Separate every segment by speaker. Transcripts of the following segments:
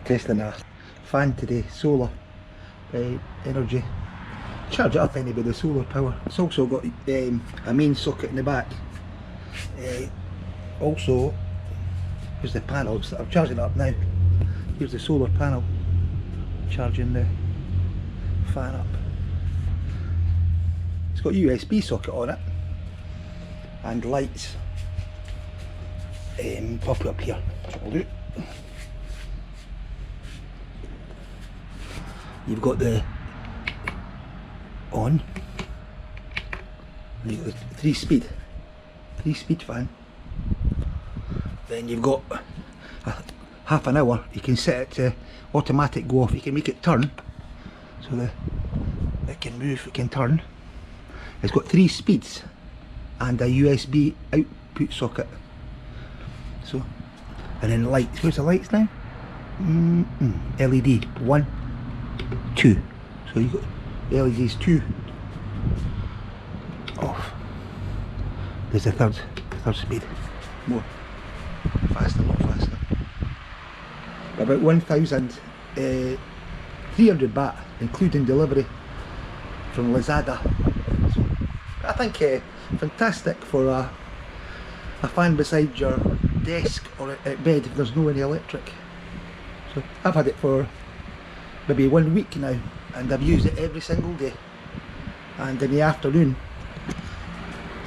Speaker 1: Testing a fan today, solar energy. Charge it up anyway with the solar power. It's also got a main socket in the back. Also, here's the panels that I'm charging it up now. Here's the solar panel charging the fan up. It's got a USB socket on it and lights. I'll put up here. I'll do. You've got the on. You've got the three speed fan. Then you've got half an hour. You can set it to automatic go off. You can make it turn, so that it can move. It can turn. It's got 3 speeds and a USB output socket. So, and then lights. Where's the lights now? LED 1, 2. So you got LEDs 2 off. There's the third speed. More faster, a lot faster. About 1,300 baht, including delivery from Lazada. So I think fantastic for a fan beside your desk or at bed if there's no any electric. So I've had it for maybe 1 week now, and I've used it every single day. And in the afternoon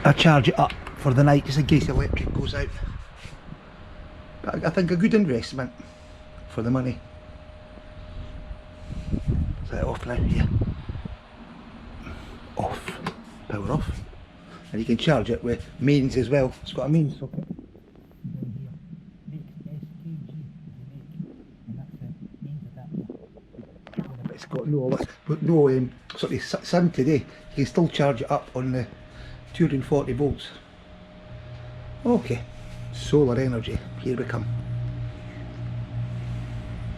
Speaker 1: I charge it up for the night just in case the electric goes out. But I think a good investment for the money. Is that off now? Yeah. Off. Power off. And you can charge it with mains as well. It's got a mains socket. It's got no sort of sun today. You can still charge it up on the 240 volts. Okay, solar energy, here we come.